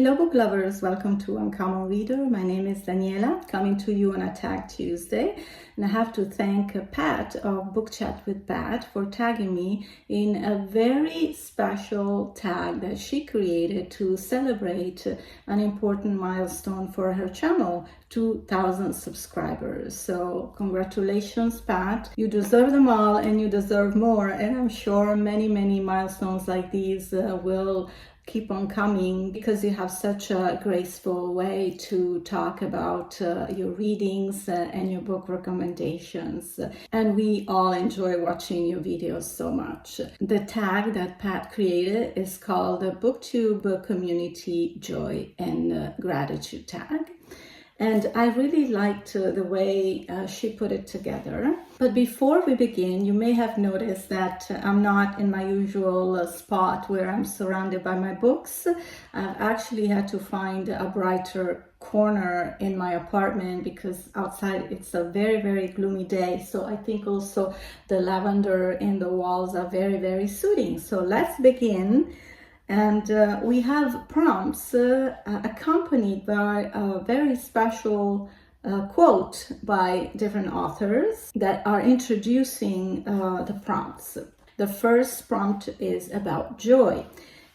Hello book lovers, welcome to Uncommon Reader. My name is Daniela, coming to you on a Tag Tuesday. And I have to thank Pat of Book Chat with Pat for tagging me in a very special tag that she created to celebrate an important milestone for her channel, 2,000 subscribers. So congratulations, Pat. You deserve them all and you deserve more. And I'm sure many milestones like these will keep on coming because you have such a graceful way to talk about your readings and your book recommendations, and we all enjoy watching your videos so much. The tag that Pat created is called the Booktube Community Joy and Gratitude tag. And I really liked the way she put it together. But before we begin, you may have noticed that I'm not in my usual spot where I'm surrounded by my books. I've actually had to find a brighter corner in my apartment because outside it's a very gloomy day. So I think also the lavender in the walls are very soothing. So let's begin. And we have prompts accompanied by a very special quote by different authors that are introducing the prompts. The first prompt is about joy.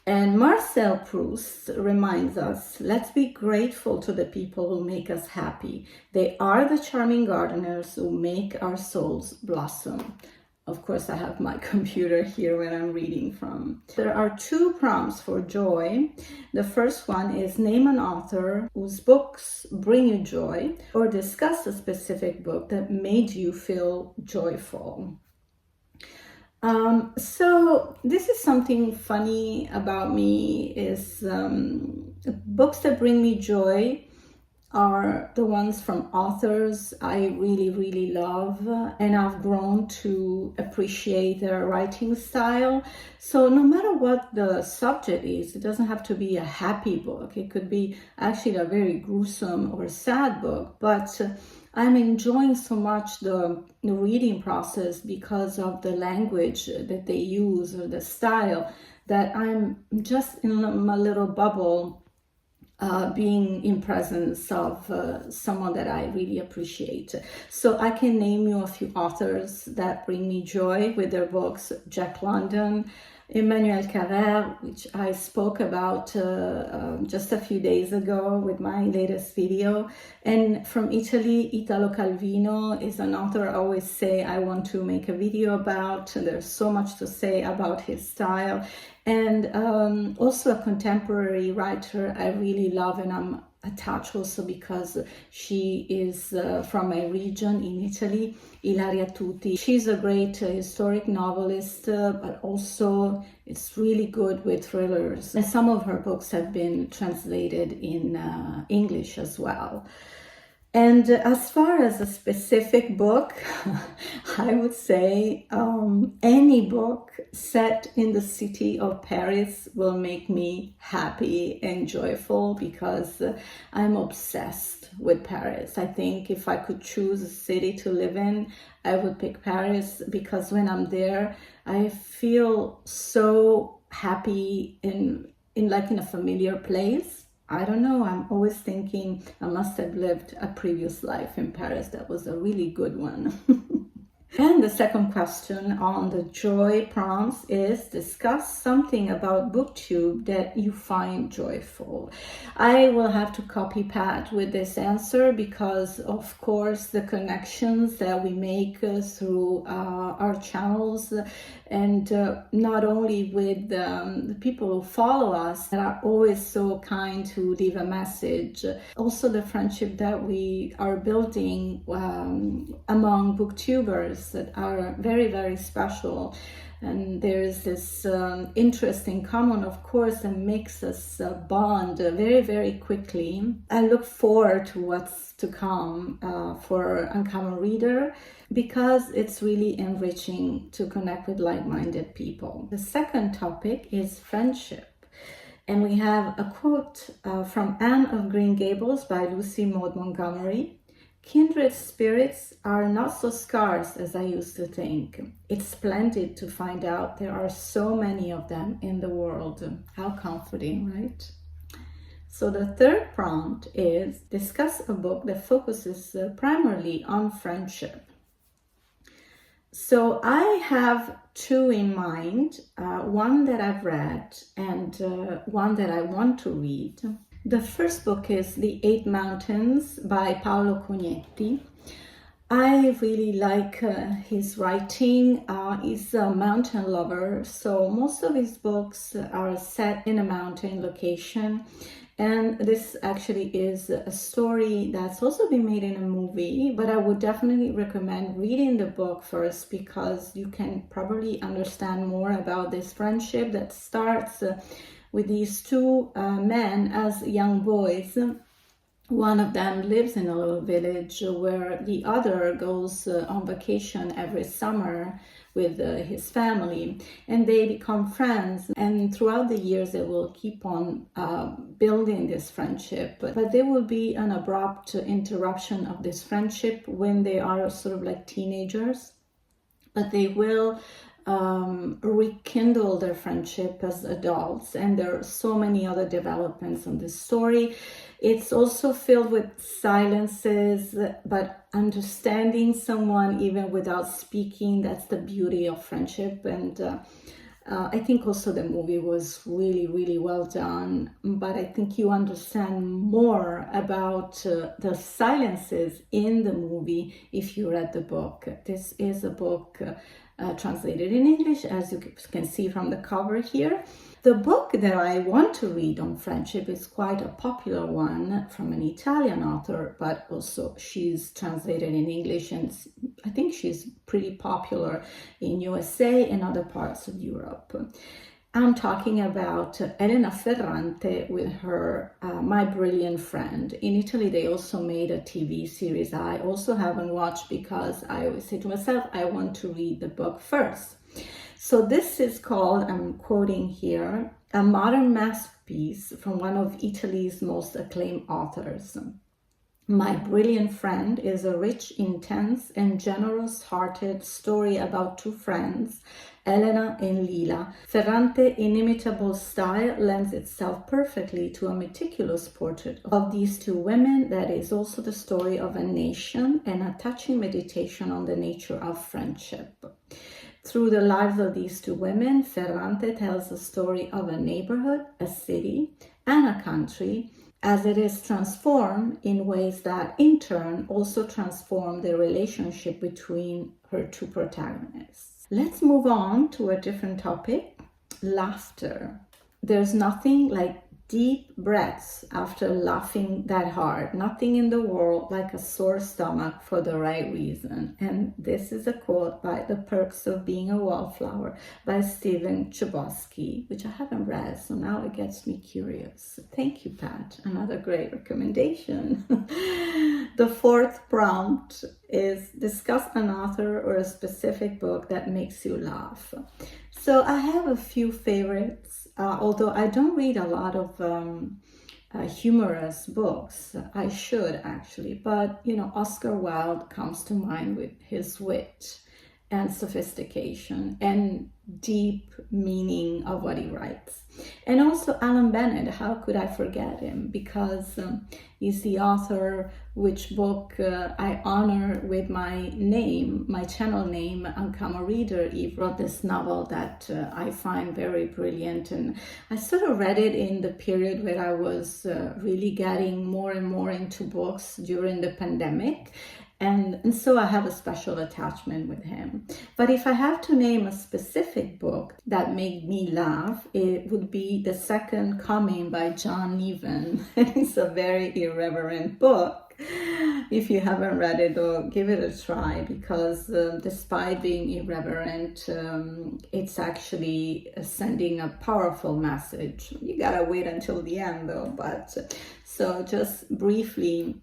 And Marcel Proust reminds us, let's be grateful to the people who make us happy. They are the charming gardeners who make our souls blossom. Of course, I have my computer here when I'm reading from. There are two prompts for joy. The first one is name an author whose books bring you joy, or discuss a specific book that made you feel joyful. So this is something funny about me is books that bring me joy are the ones from authors I really love, and I've grown to appreciate their writing style. So no matter what the subject is, it doesn't have to be a happy book. It could be actually a very gruesome or sad book, but I'm enjoying so much the reading process because of the language that they use or the style that I'm just in my little bubble, being in presence of someone that I really appreciate. So I can name you a few authors that bring me joy with their books. Jack London, Emmanuel Carrère, which I spoke about just a few days ago with my latest video. And from Italy, Italo Calvino is an author I always say I want to make a video about. There's so much to say about his style. And also a contemporary writer I really love, and I'm attached also because she is from my region in Italy, Ilaria Tutti. She's a great historic novelist, but also it's really good with thrillers. And some of her books have been translated in English as well. And as far as a specific book, I would say any book set in the city of Paris will make me happy and joyful because I'm obsessed with Paris. I think if I could choose a city to live in, I would pick Paris because when I'm there, I feel so happy in a familiar place. I don't know, I'm always thinking I must have lived a previous life in Paris. That was a really good one. And the second question on the joy prompts is discuss something about Booktube that you find joyful. I will have to copy Pat with this answer because of course the connections that we make through our channels, and not only with the people who follow us that are always so kind to leave a message, also the friendship that we are building among booktubers that are very special. And there's this interest in common, of course, that makes us bond very quickly. I look forward to what's to come for Uncommon Reader because it's really enriching to connect with like-minded people. The second topic is friendship. And we have a quote from Anne of Green Gables by Lucy Maud Montgomery. Kindred spirits are not so scarce as I used to think. It's splendid to find out there are so many of them in the world. How comforting, right? So the third prompt is discuss a book that focuses primarily on friendship. So I have two in mind, one that I've read and one that I want to read. The first book is The Eight Mountains by Paolo Cognetti. I really like his writing. He's a mountain lover, so most of his books are set in a mountain location. And this actually is a story that's also been made in a movie, but I would definitely recommend reading the book first because you can probably understand more about this friendship that starts with these two men as young boys. One of them lives in a little village where the other goes on vacation every summer with his family, and they become friends, and throughout the years they will keep on building this friendship, but there will be an abrupt interruption of this friendship when they are sort of like teenagers, but they will rekindle their friendship as adults, and there are so many other developments in this story. It's also filled with silences, but understanding someone even without speaking, that's the beauty of friendship. And I think also the movie was really, really well done, but I think you understand more about the silences in the movie if you read the book. This is a book translated in English, as you can see from the cover here. The book that I want to read on friendship is quite a popular one from an Italian author, but also she's translated in English, and I think she's pretty popular in USA and other parts of Europe. I'm talking about Elena Ferrante with her My Brilliant Friend. In Italy, they also made a TV series I also haven't watched because I always say to myself, I want to read the book first. So this is called, I'm quoting here, a modern masterpiece from one of Italy's most acclaimed authors. My Brilliant Friend is a rich, intense, and generous-hearted story about two friends, Elena and Lila. Ferrante's inimitable style lends itself perfectly to a meticulous portrait of these two women that is also the story of a nation and a touching meditation on the nature of friendship. Through the lives of these two women, Ferrante tells the story of a neighborhood, a city, and a country as it is transformed in ways that in turn also transform the relationship between her two protagonists. Let's move on to a different topic, laughter. There's nothing like deep breaths after laughing that hard. Nothing in the world like a sore stomach for the right reason. And this is a quote by The Perks of Being a Wallflower by Chbosky, which I haven't read, so now it gets me curious. Thank you, Pat. Another great recommendation. The fourth prompt is discuss an author or a specific book that makes you laugh. So I have a few favorites, although I don't read a lot of humorous books. I should actually, but Oscar Wilde comes to mind with his wit and sophistication and deep meaning of what he writes. And also Alan Bennett, how could I forget him? Because he's the author which book I honor with my name, my channel name, Uncommon Reader. He wrote this novel that I find very brilliant, and I sort of read it in the period where I was really getting more and more into books during the pandemic. And so I have a special attachment with him. But if I have to name a specific book that made me laugh, it would be The Second Coming by John Niven. It's a very irreverent book. If you haven't read it, though, give it a try, because despite being irreverent, it's actually sending a powerful message. You gotta wait until the end, though. But so just briefly,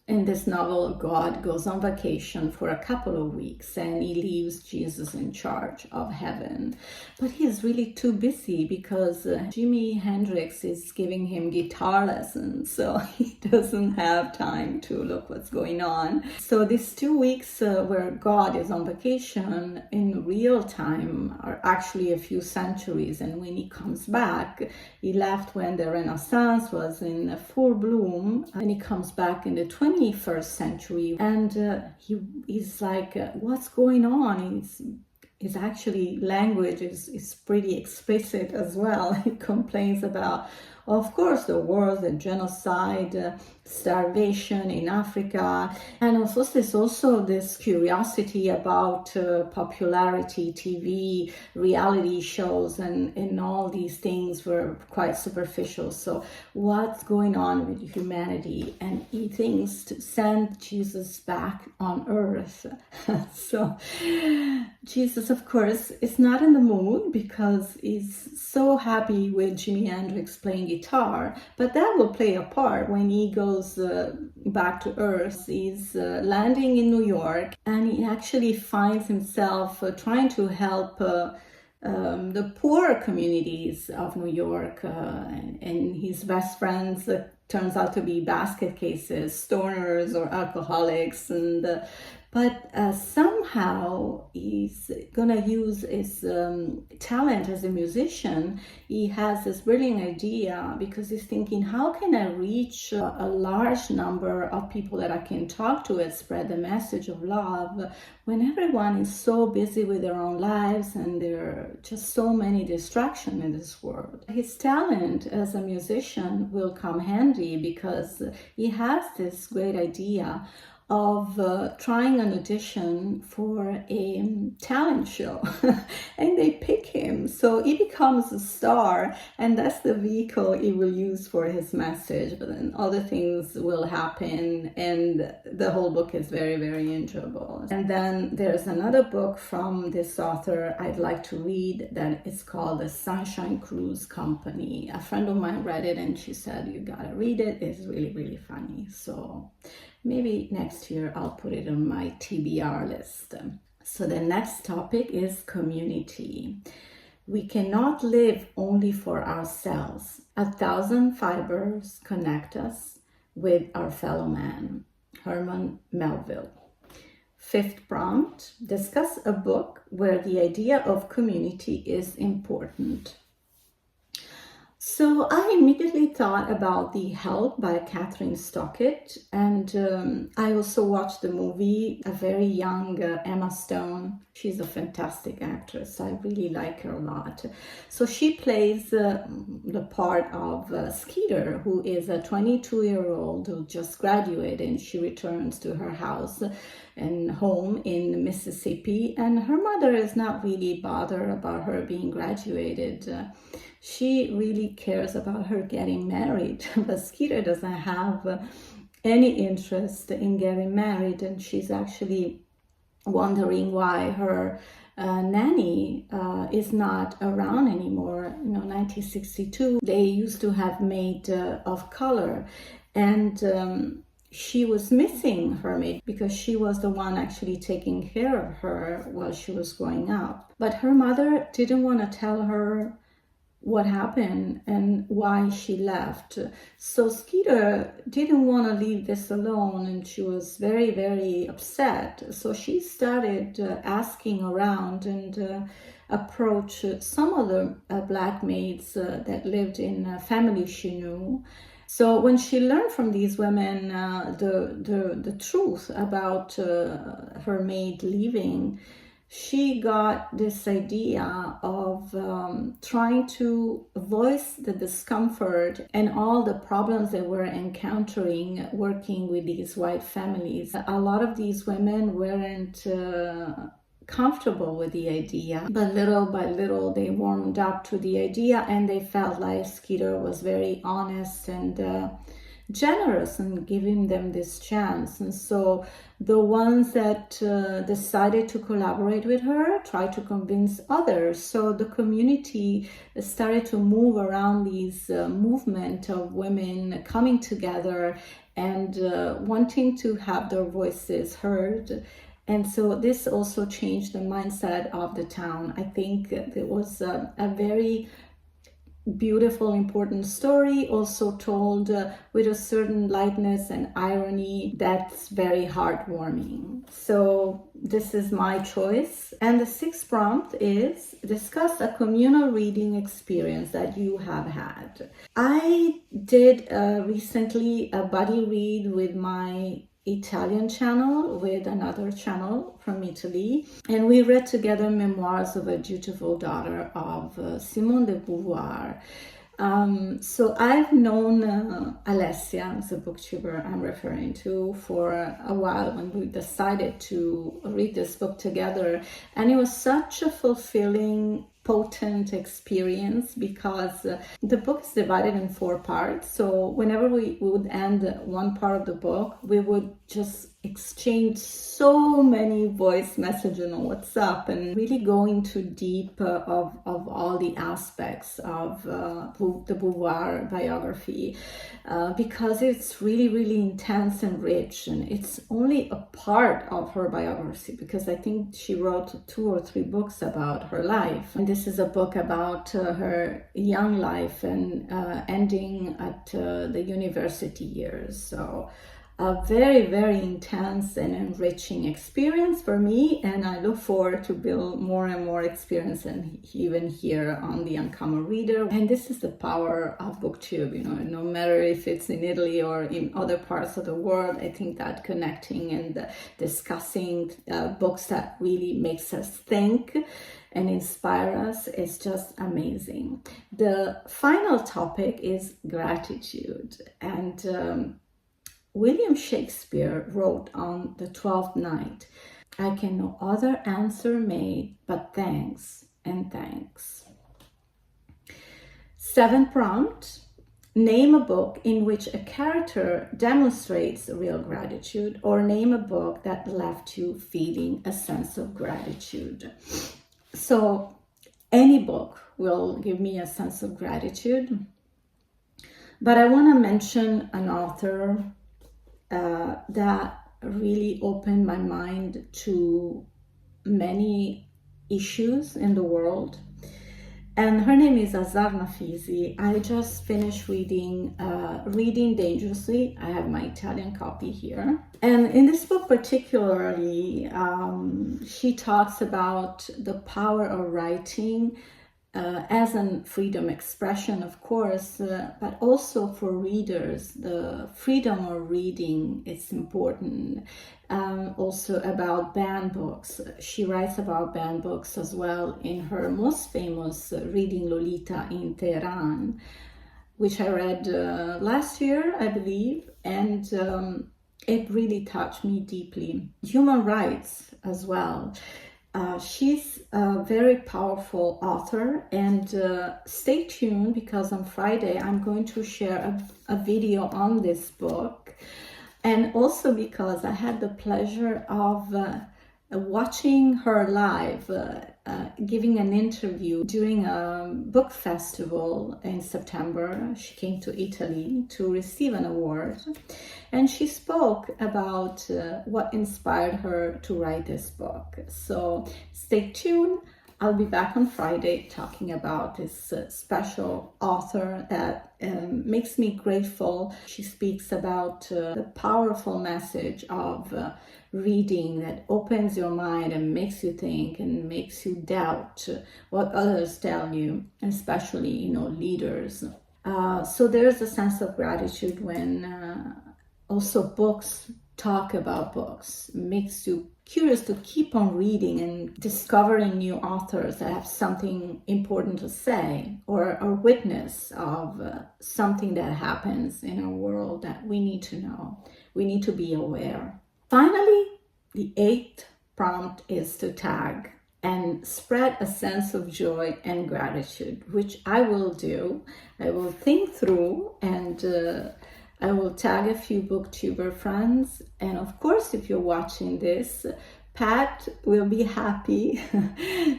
In this novel, God goes on vacation for a couple of weeks and he leaves Jesus in charge of heaven. But he's really too busy because Jimi Hendrix is giving him guitar lessons, so he doesn't have time to look what's going on. So these 2 weeks where God is on vacation in real time are actually a few centuries, and when he comes back, he left when the Renaissance was in full bloom, and he comes back in the 21st century, and he's like, what's going on? His actually language is pretty explicit as well. He complains about, of course, the wars, the genocide, starvation in Africa, and also there's also this curiosity about popularity, TV, reality shows, and all these things were quite superficial. So what's going on with humanity? And he thinks to send Jesus back on earth. So Jesus, of course, is not in the mood because he's so happy with Jimi Hendrix playing guitar, but that will play a part when he goes back to earth. He's landing in New York, and he actually finds himself trying to help the poor communities of New York, and his best friends turns out to be basket cases, stoners or alcoholics, but somehow he's gonna use his talent as a musician. He has this brilliant idea because he's thinking, how can I reach a large number of people that I can talk to and spread the message of love when everyone is so busy with their own lives and there are just so many distractions in this world. His talent as a musician will come handy because he has this great idea of trying an audition for a talent show and they pick him, so he becomes a star, and that's the vehicle he will use for his message. But then other things will happen, and the whole book is very, very enjoyable. And then there's another book from this author I'd like to read that is called The Sunshine Cruise Company. A friend of mine read it and she said, you gotta read it, it's really, really funny. So maybe next year I'll put it on my TBR list. So the next topic is community. We cannot live only for ourselves. 1,000 fibers connect us with our fellow man. Herman Melville. Fifth prompt, discuss a book where the idea of community is important. So I immediately thought about The Help by Catherine Stockett, and I also watched the movie, a very young Emma Stone. She's a fantastic actress. I really like her a lot. So she plays the part of Skeeter, who is a 22-year-old who just graduated, and she returns to her house and home in Mississippi, and her mother is not really bothered about her being graduated. She really cares about her getting married, but Skeeter doesn't have any interest in getting married, and she's actually wondering why her nanny is not around anymore. 1962, they used to have maid of color, and she was missing her maid because she was the one actually taking care of her while she was growing up. But her mother didn't want to tell her what happened and why she left. So Skeeter didn't want to leave this alone, and she was very, very upset. So she started asking around and approached some of the black maids that lived in a family she knew. So when she learned from these women the truth about her maid leaving, she got this idea of trying to voice the discomfort and all the problems they were encountering working with these white families. A lot of these women weren't comfortable with the idea, but little by little they warmed up to the idea, and they felt like Skeeter was very honest and generous in giving them this chance. And so the ones that decided to collaborate with her tried to convince others. So the community started to move around these movement of women coming together and wanting to have their voices heard. And so this also changed the mindset of the town. I think it was a very beautiful, important story, also told with a certain lightness and irony that's very heartwarming. So this is my choice. And the sixth prompt is discuss a communal reading experience that you have had. I did recently a buddy read with my Italian channel, with another channel from Italy, and we read together Memoirs of a Dutiful Daughter of Simone de Beauvoir. So I've known Alessia, the booktuber I'm referring to, for a while when we decided to read this book together, and it was such a fulfilling, potent experience because the book is divided in 4 parts. So whenever we would end one part of the book, we would just exchange so many voice messages on WhatsApp and really go into deep of all the aspects of the Beauvoir biography because it's really, really intense and rich, and it's only a part of her biography because I think she wrote 2 or 3 books about her life, and this is a book about her young life and ending at the university years. So a very, very intense and enriching experience for me, and I look forward to build more and more experience, and even here on the Uncommon Reader. And this is the power of Booktube, no matter if it's in Italy or in other parts of the world. I think that connecting and discussing books that really makes us think and inspire us is just amazing. The final topic is gratitude, and William Shakespeare wrote on the 12th night, "I can no other answer make but thanks and thanks." 7th prompt, name a book in which a character demonstrates real gratitude, or name a book that left you feeling a sense of gratitude. So any book will give me a sense of gratitude, but I want to mention an author that really opened my mind to many issues in the world. And her name is Azar Nafisi. I just finished reading Reading Dangerously. I have my Italian copy here. And in this book particularly, she talks about the power of writing as a freedom expression, of course, but also for readers. The freedom of reading is important. Also about banned books. She writes about banned books as well in her most famous Reading Lolita in Tehran, which I read last year, I believe, and it really touched me deeply. Human rights as well. She's a very powerful author, and stay tuned because on Friday I'm going to share a video on this book, and also because I had the pleasure of watching her live, giving an interview during a book festival in September. She came to Italy to receive an award, and she spoke about what inspired her to write this book. So stay tuned. I'll be back on Friday talking about this special author that makes me grateful. She speaks about the powerful message of reading that opens your mind and makes you think and makes you doubt what others tell you, especially, leaders. So there's a sense of gratitude when also books talk about books. It makes you curious to keep on reading and discovering new authors that have something important to say, or a witness of something that happens in our world that we need to know. We need to be aware. Finally, the 8th prompt is to tag and spread a sense of joy and gratitude, which I will do. I will think through, and I will tag a few booktuber friends. And of course, if you're watching this, Pat will be happy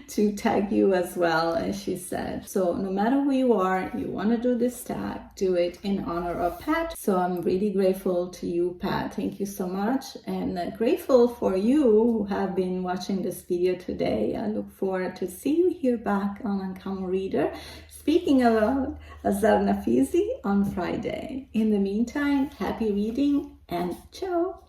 to tag you as well, as she said. So no matter who you are, you want to do this tag, do it in honor of Pat. So I'm really grateful to you, Pat. Thank you so much. And grateful for you who have been watching this video today. I look forward to see you here back on Uncommon Reader, speaking about Azar Nafizi on Friday. In the meantime, happy reading and ciao!